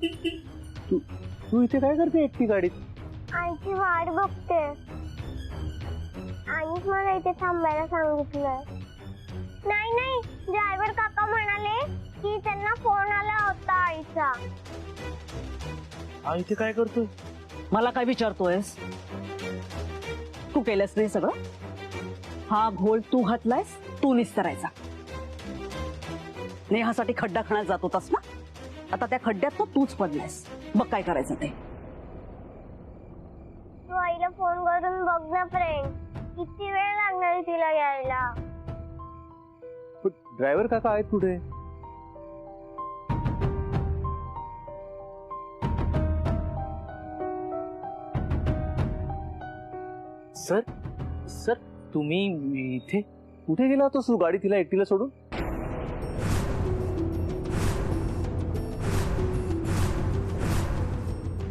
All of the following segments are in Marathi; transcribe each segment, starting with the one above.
तू इथे काय करते एकटी गाडीत? आईची वाट बघते. आईच मला इथे थांबायला सांगितलंय. नाही, ड्रायव्हर काका म्हणाले की त्यांना फोन आला होता आईचा. इथे काय करतोय? मला काय विचारतोयस? तू केलंस रे सगळं? हा घोल तू घातलायस, तू निस्तरायचा. नेहासाठी खड्डा खणायला जात होतास ना, आता त्या खड्ड्यात तो तूच पडलायस. बघ काय करायचं ते. तू आईला फोन करून बघ ना फ्रेंड, किती वेळ लागणार तिला यायला. ड्रायव्हर काका आहेत कुठे? सर तुम्ही इथे कुठे गेला होतास तू गाडी तिला एकटीला सोडून?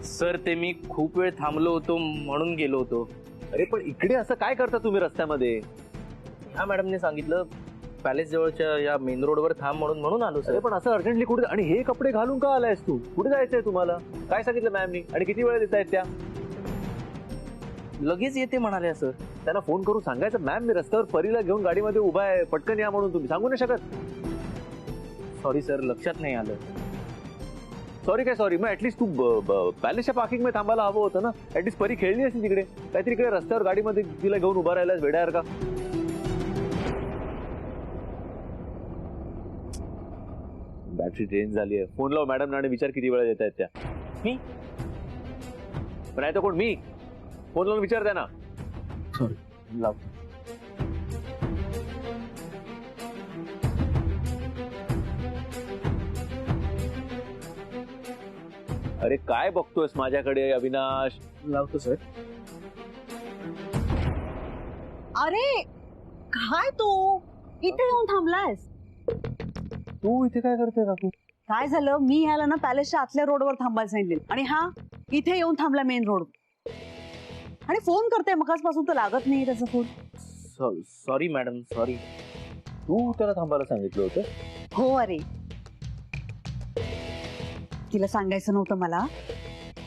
सर ते मी खूप वेळ थांबलो होतो म्हणून गेलो होतो. अरे पण इकडे असं काय करता तुम्ही रस्त्यामध्ये? हा मॅडमने सांगितलं पॅलेस जवळच्या या मेन रोडवर थांब म्हणून आलो अरे सर. पण असं अर्जंटली कुठे? आणि हे कपडे घालून का आलायस तू? कुठे जायचंय तुम्हाला? काय सांगितलं मॅमनी? आणि किती वेळ देत आहेत त्या? लगेच येते म्हणाल्या सर. त्यांना फोन करून सांगायचं मॅम मी रस्त्यावर परीला घेऊन गाडीमध्ये उभा आहे, पटकन या म्हणून. तुम्ही सांगू नाही शकत? सॉरी सर, लक्षात नाही आलं. सॉरी काय सॉरी? मग ऍटलीस्ट तू पॅलेसच्या पार्किंग मध्ये थांबायला हवं होतं ना. ऍटलीस्ट परी खेळली असती तिकडे. काहीतरी इकडे रस्त्यावर गाडीमध्ये तिला घेऊन उभा राहिला वेड्यावर का? बॅटरी ड्रेन झाली आहे. फोन लाव मॅडम आणि विचार किती वेळा येत आहेत त्या. मी पण आहे तर कोण? मी फोन लावून विचार द्या ना. सॉरी लाव. अरे काय बघतोयस माझ्याकडे अविनाश? लावतो सर. अरे काय तू इथे येऊन थांबलायस? तू इथे काय करते काकू? काय झालं? मी ह्याला ना पॅलेसच्या आतल्या रोडवर थांबायला सांगितलं आणि हा इथे येऊन थांबला मेन रोड. आणि फोन करते मगाचपासून तर लागत नाही त्याचा फोन. Sorry madam, sorry. तू त्याला थांबायला सांगितलं होतं? हो अरे, तिला सांगायचं नव्हतं मला.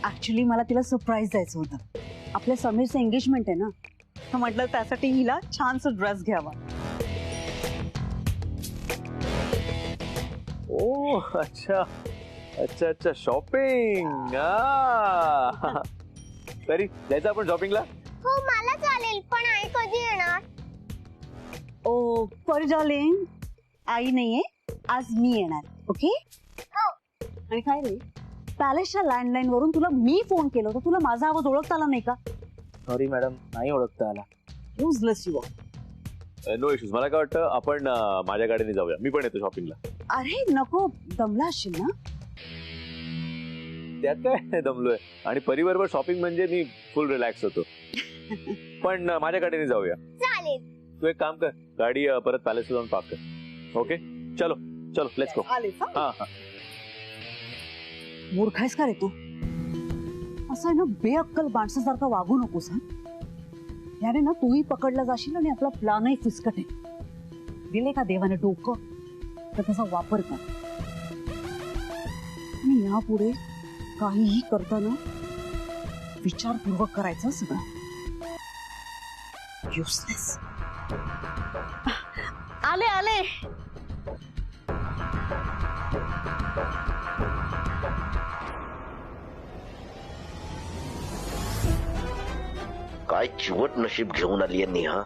ऍक्च्युली मला तिला सरप्राईज द्यायचं होतं. आपल्या समीरचं एंगेजमेंट आहे ना, तर म्हटलं त्यासाठी हिला छानसा ड्रेस घ्यावा. ओ अच्छा अच्छा अच्छा, शॉपिंग. तरी जायचं आपण शॉपिंगला? हो मला चालेल, पण आई कधी येणार? ओ पर डार्लिंग, आई नाहीये, आज मी येणार. ओके? आणि काय रे, पॅलेसच्या लँडलाईन वरून तुला मी फोन केला होता, तुला माझा आवाज ओळखता आला नाही का? सॉरी मॅडम, नाही ओळखता आला. Useless you. No issues. मला काय वाटतं आपण माझ्या गाडीने जाऊया. मी पण येतो शॉपिंगला. अरे नको, दमला असशील ना. त्यात काय दमलोय. आणि परिवारवर शॉपिंग म्हणजे मी फुल रिलॅक्स होतो. पण माझ्या गाडीने जाऊया. चालेल. तू एक काम कर, गाडी परत पॅलेसला जाऊन पार्क कर. ओके चलो चलो लेट्स गो. हा हा. मूर्ख आहेस का रे तू? असं आहे ना, बेअक्कल माणसासारखा वागू नकोस. हा, याने ना तूही पकडला जाशील आणि आपला प्लॅनही फिसकट आहे. दिले का देवाने डोकं, तर त्याचा वापर कर. आणि यापुढे काहीही करताना विचारपूर्वक करायचं सगळं. युजलेस. आले आले. काय चिवट नशीब घेऊन आली आहे नेहा.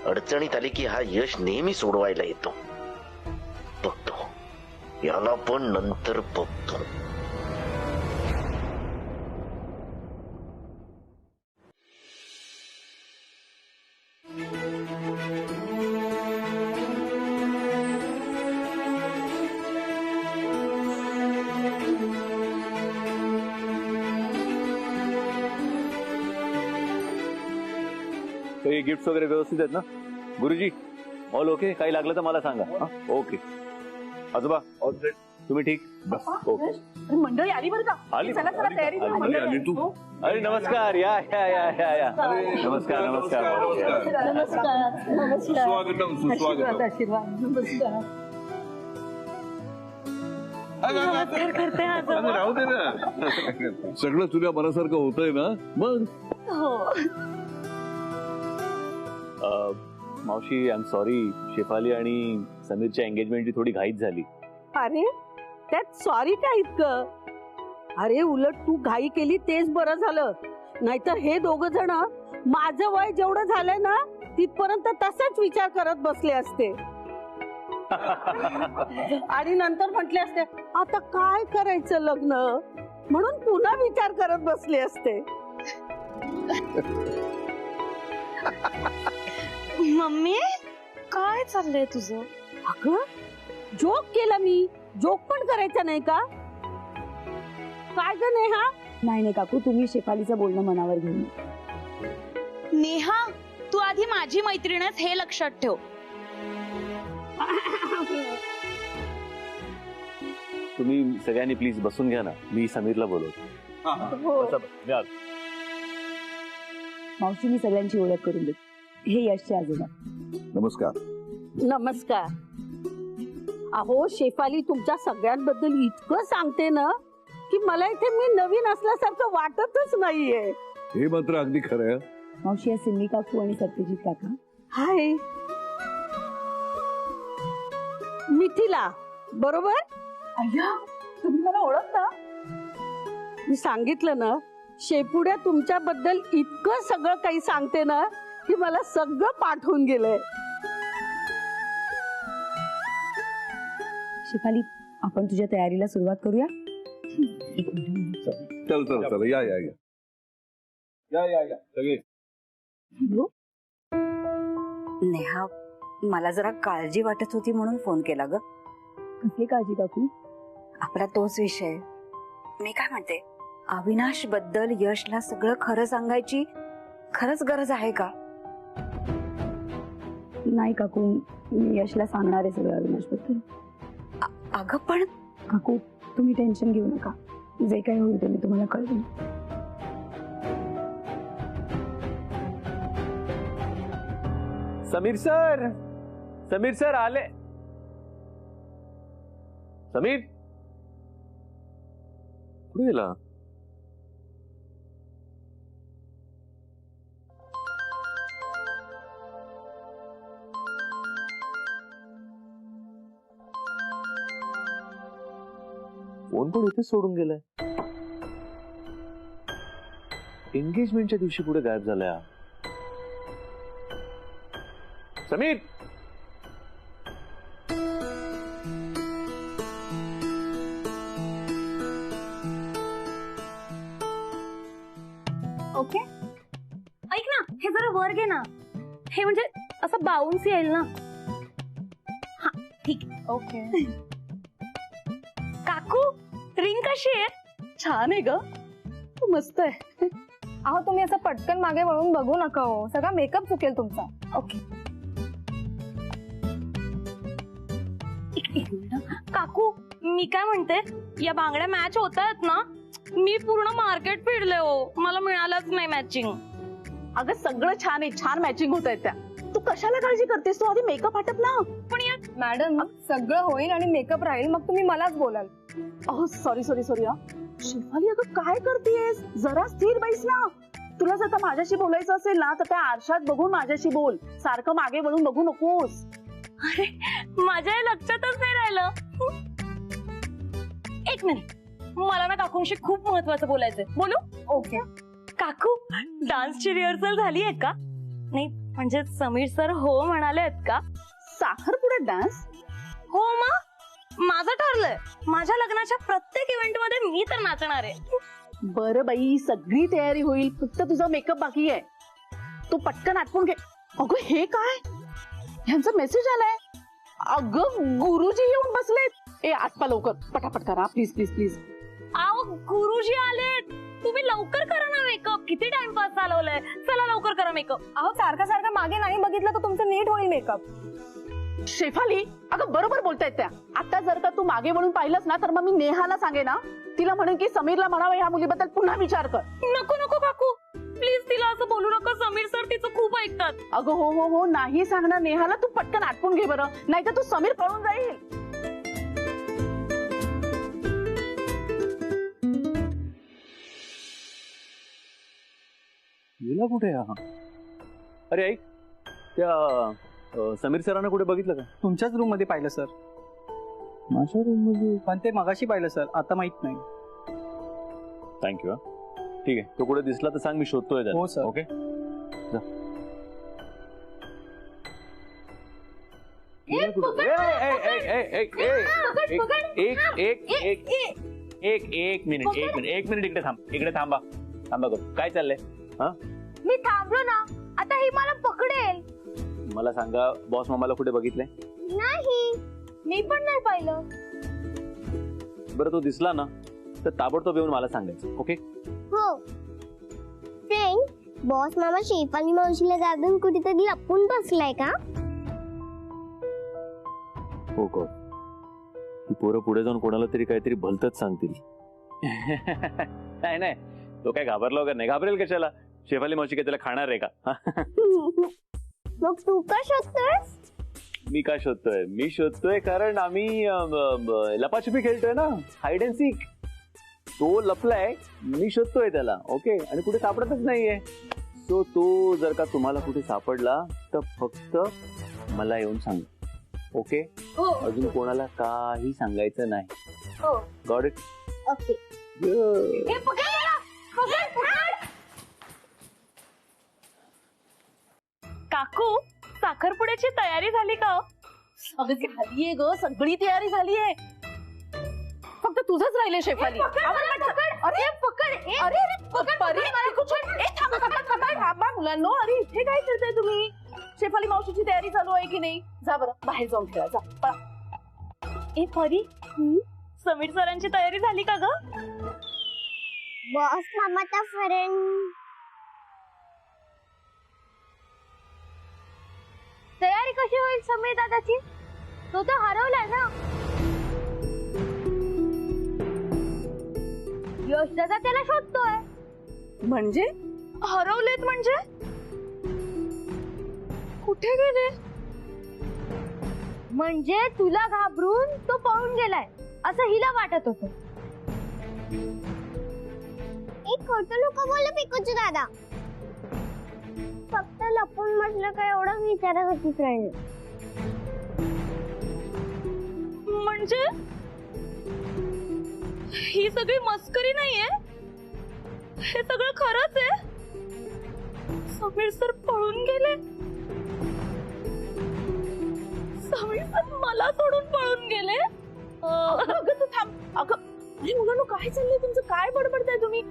अडचणीत आली की हा यश नेहमी सोडवायला येतो. बघतो याला पण नंतर बघतो. काही गिफ्ट वगैरे व्यवस्थित आहेत ना गुरुजी? All okay? काही लागलं तर मला सांगा. ओके. आजोबा ऑल सेट? तुम्ही ठीक? बस ओके. मंडळी आली बरं का? आली चला चला तयारी करू. आली तू? अरे नमस्कार. या या या या या. नमस्कार नमस्कार. नमस्कार. सुस्वागतम सुस्वागतम. आशीर्वाद. नमस्कार. नमस्कार करते आजोबा. राहू दे ना. सगळं तुझ्या मनासारखं होतंय ना मग. हो. मावशी आय एम सॉरी, शेफाली आणि समीरच्या एंगेजमेंटची थोडी घाईच झाली. अरे त्यात सॉरी काय इतकं? अरे उलट तू घाई केली तेच बरं झालं, नाहीतर हे दोघं जण माझं वय जेवढं झालंय ना तिथपर्यंत तसाच विचार करत बसले असते. आणि नंतर म्हटले असते आता काय करायचं लग्न, म्हणून पुन्हा विचार करत बसले असते. मम्मी काय चाललंय तुझं? अगं जोक केला मी, जोक पण करायचा नाही का? काय ग नेहा? नाही काकू, तुम्ही शेफालीचं बोलणं मनावर घेऊन. नेहा तू आधी माझी मैत्रीण आहेस हे लक्षात ठेव. तुम्ही सगळ्यांनी प्लीज बसून घ्या ना, मी समीरला बोलवतो. बसा, बसा. मी आलो. मावशी मी सगळ्यांची ओळख करून देते. हे यशचे आजोबा. नमस्कार. नमस्कार. अहो शेफाली तुमच्या सगळ्यांबद्दल इतकं सांगते ना की मला इथे मी नवीन असल्यासारखं वाटतच नाहीये. हे मात्र अगदी खरं आहे. मावशी या सिन्नी काकू आणि सत्यजित काका. हाय मिथिला, बरोबर? अय्या, तुम्ही मला ओळखता? मी सांगितलं ना, शेपुड्या तुमच्याबद्दल इतकं सगळं काही सांगते ना की मला सगळं पाठवून गेलंय. शेफाली, आपण तुझ्या तयारीला सुरुवात करूया. चल चल चल, या या या या या या सगळे. नेहा, मला जरा काळजी वाटत होती म्हणून फोन केला ग. कसली काळजी काकू? आपला तोच विषय. मी काय म्हणते, अविनाश बद्दल यशला सगळं खरं सांगायची खरंच गरज आहे का? नाही काकू, मी यशला सांगणार आहे सगळं अविनाश बद्दल. अगं पण काकू, तुम्ही टेन्शन घेऊ नका. जे काही होईल ते मी तुम्हाला कळवेन. समीर सर, समीर सर आले. समीर कुठे गेला? फोन पण इथे सोडून गेलाय. एंगेजमेंटच्या दिवशी पुढे गायब झालाय. समीर, ओके ऐक ना, हे जरा वर घे ना. हे म्हणजे असं बाउन्स येईल ना. हा ठीक आहे. ओके. काकू रिंग कशी आहे? छान आहे ग, मस्त आहे. अहो तुम्ही असं पटकन मागे वळून बघू नका हो, सगळा मेकअप चुकेल तुमचा. ओके. काकू मी काय म्हणते, या बांगड्या मॅच होत आहेत ना? मी पूर्ण मार्केट फिरले हो, मला मिळालंच नाही मॅचिंग. अगं सगळं छान आहे, छान मॅचिंग होत आहे त्या. तू कशाला काळजी करतेस? तू आधी मेकअप आटप ना. पण या मॅडम सगळं होईल आणि मेकअप राहील, मग तुम्ही मलाच बोलाल. अहो सॉरी सॉरी सॉरी. शेफाली अगं काय करतेस? जरा स्थिर बैस ना. तुला जर का माझ्याशी बोलायचं असेल ना तर त्या आरशात बघून माझ्याशी बोल, सारखं मागे वळून बघू नकोस. अरे माझ्या हे लक्षातच नाही राहिलं. एक मिनिट, मला ना काकूंशी खूप महत्वाचं बोलायचंय. बोलू? ओके. काकू डान्सची रिहर्सल झाली आहे का? नाही म्हणजे समीर सर हो म्हणाले आहेत का? साखरपुड्यात डान्स? हो मग माझं ठरलंय, माझ्या लग्नाच्या प्रत्येक इव्हेंट मध्ये मी तर नाचणार आहे. बरं बाई, सगळी तयारी होईल, फक्त तुझा मेकअप बाकी आहे. तू पटकन आटपून घे. अगं हे काय? ह्यांचा मेसेज आलाय. अगं गुरुजी येऊन बसलेत. ए आटपा लवकर, पटापट करा प्लीज प्लीज प्लीज. आओ गुरुजी आलेत, तुम्ही लवकर करा ना मेकअप. किती टाइमपास चालवलंय, चला लवकर करा मेकअप. अहो सारखं सारखं मागे नाही बघितलं तर तुमचं नीट होईल मेकअप. शेफाली अगं बरोबर बोलतायत त्या. आता जर का तू मागे वळून पाहिलंस ना तर मग मी नेहाला सांगे ना, तिला म्हणेन की समीरला म्हणावं ह्या मुलीबद्दल पुन्हा विचार कर. नको नको काकू प्लीज, तिला असं बोलू नका. समीर सर तिचं खूप ऐकतात. अगं हो हो हो नाही सांगणार नेहाला. तू पटकन आटपून घे बरं, नाहीतर तू समीर पळून जाईल. गेला कुठे हा? अरे ऐक, त्या समीर सरांना कुठे बघितलं का? तुमच्याच रूम मध्ये पाहिलं सर. माझ्या रूम मध्ये? पण ते मगाशी पाहिलं सर, आता माहित नाही. थँक्यू. ठीक आहे, तो कुठे दिसला तर सांग, मी शोधतोय त्याला. हो सर. ओके जा. गेला कुठे? एक मिनिट इकडे थांबा. काय चाललंय? मी थांबलो ना, आता ही मला पकडेल. मला सांगा, बॉस मामाला कुठे बघितलंय? नाही, मी पण नाही पाहिलं. बरं, तो दिसला ना तर ताबडतोब येऊन मला सांगायचं. ओके? हो फ्रेंड, बॉस मामा शेफाली मावशीला दाबून कुठेतरी लपून बसलाय का? हो का? ही पोरं पुढे जाऊन कोणाला तरी काहीतरी भलतच सांगतील. नाही, तो काय घाबरला वगैरे नाही. घाबरेल कशाला? शेफाली मावशी काय त्याला खाणार आहे का? मग तू का शोधतोयस? मी का शोधतोय? मी शोधतोय कारण आम्ही लपाछपी खेळतोय ना, हाईड अँड सीक. तो लपलाय, मी शोधतोय त्याला. ओके? आणि कुठे सापडतच नाहीये. सो तो जर का तुम्हाला कुठे सापडला तर फक्त मला येऊन सांग. ओके? अजून कोणाला काही सांगायचं नाही. हो. Got it? ओके. काकू, साखरपुड्याची तयारी झाली का? अगं झालीये ग, सगळी तयारी झालीये. फक्त तुझंच राहिले शेफाली. थांबा मुलांनो, अरे इथे काय करताय तुम्ही? शेफाली मावशीची तयारी चालू आहे की नाही? जा बरं बाहेर जाऊन खेळा, जा पळा. ए परी, समीर सरांची तयारी झाली का ग? बॉस मामाचा फ्रेंड. तयारी कशी होईल समीर दादाची? तो तर हरवलाय ना. यश दादा त्याला शोधतोय. म्हणजे हरवलेत म्हणजे? कुठे गेले? म्हणजे तुला घाबरून तो पळून गेलाय असं हिला वाटत होतं. एक खोटं नको बोलू पिकूचे दादा. फक्त लपून म्हटलं का एवढं विचारत होती फ्रेंड. म्हणजे ही सगळी मस्करी नाहीये, हे सगळं खरंच आहे. समीर सर पळून गेले. समीर सर मला सोडून पळून गेले. अगं तू थांब. अगं मुलांनो, काय चाललंय तुमचं? काय बडबडताय तुम्ही?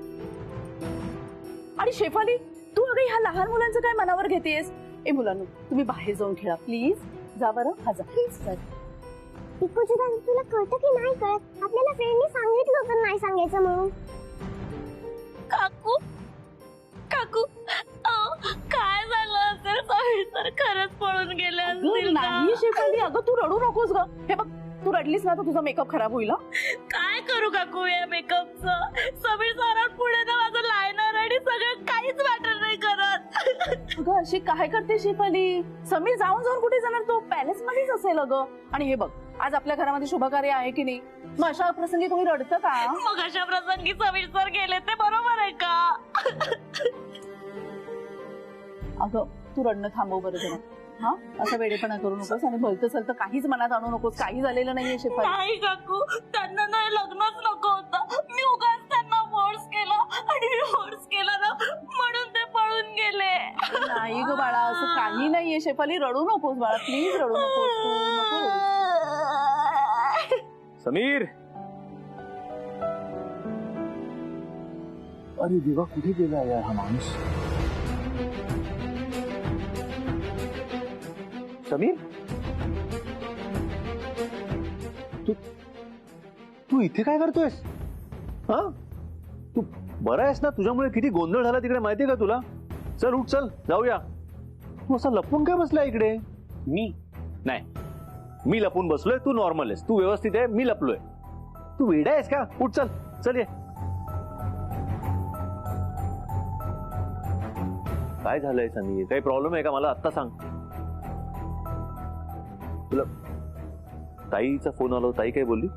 आणि शेफाली, तू अगं ह्या लहान मुलांचं काय मनावर घेतेस? ए मुलांनो, तुम्ही बाहेर जाऊन खेळा प्लीज. जा बरं. हा जा. पिकूचे दादा, तुला कळतं की नाही कळत? आपल्याला फ्रेंडनी सांगितलं होतं नाही सांगायचं म्हणून. काकू, काय झालं असेल? समीर सर खरंच पळून गेले असतील का? नाही शेफाली, अगं तू रडू नकोस ग. हे बघ, तू रडलीस ना तर तुझा मेकअप खराब होईल. काय करू काकू या मेकअपचं? समीर सरांपुढे ना माझं लायनर आणि सगळं काहीच मॅटर नाही करत. अगं अशी काय करते शेफाली? समीर जाऊन कुठे जाणार? तो पॅलेस मध्येच असेल अगं. आणि हे बघ, आज आपल्या घरामध्ये शुभकार्य आहे की नाही? मग अशा प्रसंगी कोणी रडतं का? मग अशा प्रसंगी समीर सर गेले ते बरोबर आहे का? अगं तू रडणं थांबव बरं जरा. हा, असं वेडेपणा करू नकोस आणि भलतं सलतं काहीच मनात आणू नकोस. काही झालेलं नाहीये शेफाली. नाही काकू, त्यांना नाही लग्नच नको होतं. मी उगाच त्यांना फोर्स केला आणि मी फोर्स केला ना म्हणून ते पळून गेले. नाही ग बाळा, असं काही नाहीये शेफाली. रडू नकोस बाळा, प्लीज रडू नकोस. तू नको रडू. समीर, अरे देवा, कुठे गेला यार हा माणूस? समीर, तू इथे काय करतोयस? हा, तू बरा आहेस ना? तुझ्यामुळे किती गोंधळ झाला तिकडे माहितीये का तुला? चल उठ, चल जाऊया. तू असा लपून काय बसला इकडे? नाही, मी लपून बसलोय, तू नॉर्मल आहेस, तू व्यवस्थित आहे, मी लपलोय. तू वेडा आहेस का? उठ, चल चल ये. काय झालंय समीर? काही प्रॉब्लेम आहे का? मला आत्ता सांग. तुला ताईचा फोन आला, ताई काय बोलली?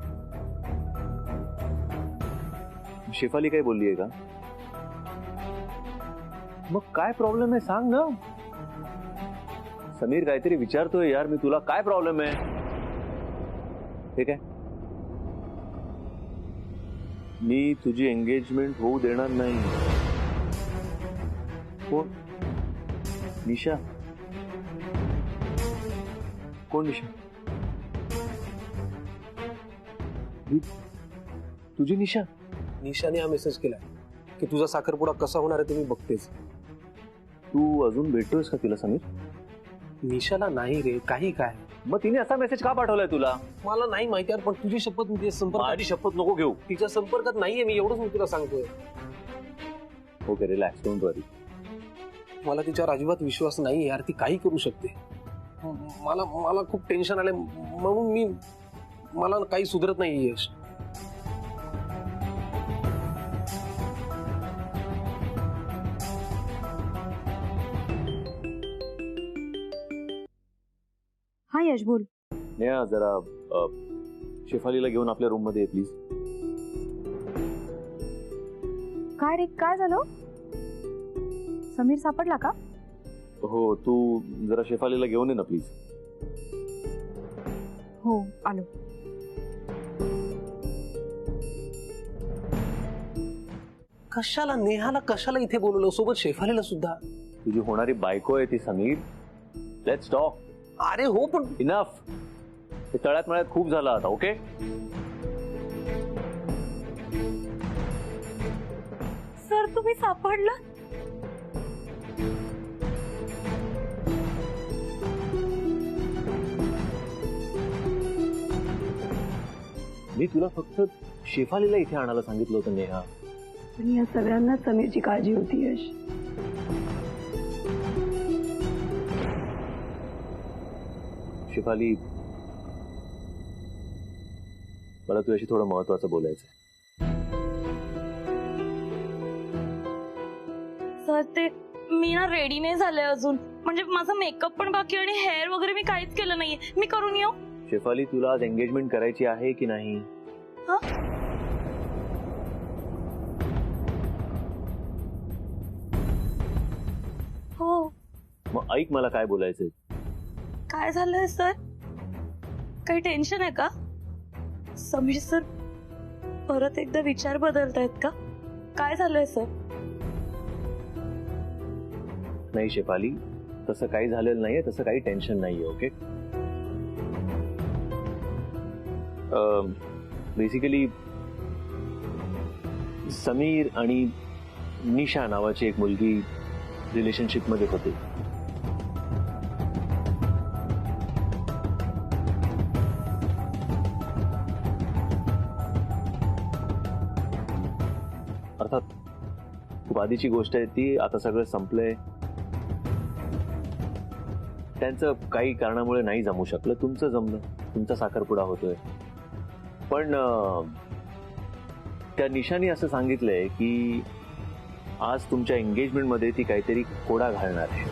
शेफाली काय बोलली आहे का? मग काय प्रॉब्लेम आहे सांग ना. समीर काहीतरी विचारतोय यार मी तुला, काय प्रॉब्लेम आहे? ठीक आहे, मी तुझी एंगेजमेंट होऊ देणार नाही. कोण? निशा? कोण निशा? तुझी निशा? निशाने हा मेसेज केलाय की तुझा साखरपुडा कसा होणार आहे ते मी बघतेच. तू अजून भेटतोयस का तिला समीर? निशाला नाही रे, काही काय. मग तिने असा मेसेज का पाठवलाय तुला? मला नाही माहिती यार, पण तुझी शपथ मी संपर्क माझी शपथ नको घेऊ. तिच्या संपर्कात नाहीये मी, एवढंच मी तुला सांगतोय. ओके रिलॅक्स, डोंट वरी. मला तिच्यावर अजिबात विश्वास नाही यार, ती काही करू शकते. मला मला खूप टेन्शन आलंय म्हणून मला काही सुधरत नाही यश. हा यश बोल. नेहा जरा शेफालीला घेऊन आपल्या रूम मध्ये प्लीज. काय रे, काय झालं? समीर सापडला का? हो, तू जरा शेफालीला घेऊन ये ना प्लीज. हो आलो. कशाला नेहाला कशाला इथे बोलवलं, सोबत शेफालीला सुद्धा? तुझी होणारी बायको आहे ती समीर. Let's talk. अरे हो पण इनफ. ते तळ्यात मळ्यात खूप झालं आता. ओके सर तुम्ही सापडला? मी तुला फक्त शेफालीला इथे आणायला सांगितलं होतं नेहा. पण या सगळ्यांना समीरची काळजी होती यश. शेफाली, मला तुझ्याशी थोडं महत्वाचं बोलायचं. सर ते मी ना रेडी नाही झाले अजून, म्हणजे माझा मेकअप पण बाकी आणि हेअर वगैरे मी काहीच केलं नाहीये. मी करून येऊ? शेफाली, तुला आज एंगेजमेंट करायची आहे की नाही? हा? हो. मग ऐक, मला काय बोलायचंय. काय झालंय सर? काही टेन्शन आहे का? समीर सर परत एकदा विचार बदलतायत का? काय झालंय सर? नाही शेफाली, तसं काही झालेलं नाहीये, तसं काही टेन्शन नाहीये. ओके, बेसिकली समीर आणि निशा नावाची एक मुलगी रिलेशनशिप मध्ये होते. अर्थात खूप आधीची गोष्ट आहे ती. आता सगळं संपलंय. त्यांचं काही कारणामुळे नाही जमू शकलं. तुमचं जमलं, तुमचा साखरपुडा होतोय. पण त्या निशाने असं सांगितलंय की आज तुमच्या एंगेजमेंट मध्ये ती काहीतरी कोडा घालणार आहे.